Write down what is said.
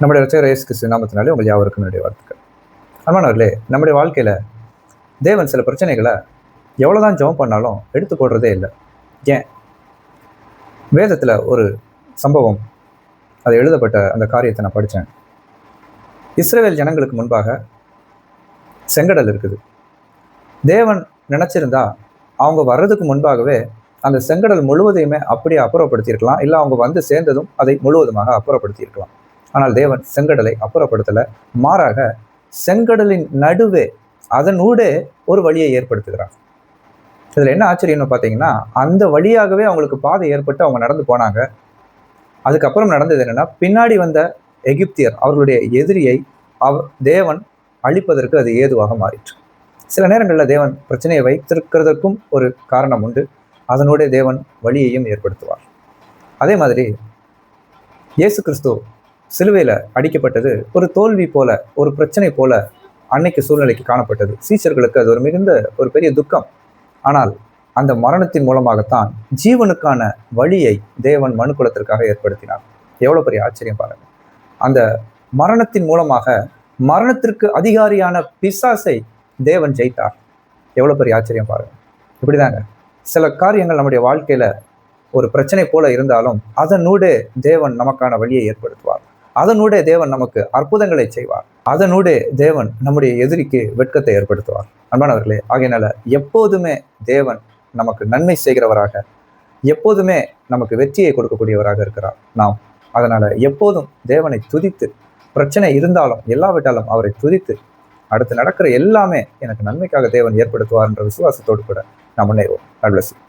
நம்முடைய ரட்சகர் இயேசு கிறிஸ்து நாமத்தினாலே உங்கள் யாவருக்கும் என்னுடைய வாழ்த்துக்கள். அன்பானவர்களே, நம்முடைய வாழ்க்கையில் தேவன் சில பிரச்சனைகளை எவ்வளோதான் ஜெபம் பண்ணாலும் எடுத்து போடுறதே இல்லை. ஏன்? வேதத்தில் ஒரு சம்பவம், அது எழுதப்பட்ட அந்த காரியத்தை நான் படித்தேன். இஸ்ரவேல் ஜனங்களுக்கு முன்பாக செங்கடல் இருக்குது. தேவன் நினச்சிருந்தா அவங்க வர்றதுக்கு முன்பாகவே அந்த செங்கடல் முழுவதையுமே அப்படியே அப்புறப்படுத்தியிருக்கலாம், இல்லை அவங்க வந்து சேர்ந்ததும் அதை முழுவதுமாக அப்புறப்படுத்தியிருக்கலாம். ஆனால் தேவன் செங்கடலை அப்புறப்படுத்தலை. மாறாக செங்கடலின் நடுவே அதனூடே ஒரு வழியை ஏற்படுத்துகிறார். இதில் என்ன ஆச்சரியம்னு பார்த்தீங்கன்னா, அந்த வழியாகவே அவங்களுக்கு பாதை ஏற்பட்டு அவங்க நடந்து போனாங்க. அதுக்கப்புறம் நடந்தது என்னன்னா, பின்னாடி வந்த எகிப்தியர் அவர்களுடைய எதிரியை தேவன் அழிப்பதற்கு அது ஏதுவாக மாறிற்று. சில நேரங்களில் தேவன் பிரச்சனையை வைத்திருக்கிறதற்கும் ஒரு காரணம் உண்டு. அதனோட தேவன் வழியையும் ஏற்படுத்துவார். அதே மாதிரி இயேசு கிறிஸ்து சிலுவையில் அடிக்கப்பட்டது ஒரு தோல்வி போல, ஒரு பிரச்சனை போல அன்னைக்கு சூழ்நிலைக்கு காணப்பட்டது. சீஷர்களுக்கு அது ஒரு மிகுந்த ஒரு பெரிய துக்கம். ஆனால் அந்த மரணத்தின் மூலமாகத்தான் ஜீவனுக்கான வழியை தேவன் மனுக்குலத்திற்காக ஏற்படுத்தினார். எவ்வளோ பெரிய ஆச்சரியம் பாருங்க! அந்த மரணத்தின் மூலமாக மரணத்திற்கு அதிகாரியான பிசாசை தேவன் ஜெயித்தார். எவ்வளோ பெரிய ஆச்சரியம் பாருங்க! இப்படிதாங்க சில காரியங்கள் நம்முடைய வாழ்க்கையில ஒரு பிரச்சனை போல இருந்தாலும் அதனூடே தேவன் நமக்கான வழியை ஏற்படுத்துவார். அதனூடே தேவன் நமக்கு அற்புதங்களை செய்வார். அதனூடே தேவன் நம்முடைய எதிரிக்கு வெட்கத்தை ஏற்படுத்துவார். அன்பானவர்களே, ஆகையினால எப்போதுமே தேவன் நமக்கு நன்மை செய்கிறவராக, எப்போதுமே நமக்கு வெற்றியை கொடுக்கக்கூடியவராக இருக்கிறார். நாம் அதனால எப்போதும் தேவனை துதித்து, பிரச்சனை இருந்தாலும் எல்லாவிட்டாலும் அவரை துதித்து, அடுத்து நடக்கிற எல்லாமே எனக்கு நன்மைக்காக தேவன் ஏற்படுத்துவார் என்ற விசுவாசத்தோடு கூட நாம் முன்னேறுவோம். God bless you.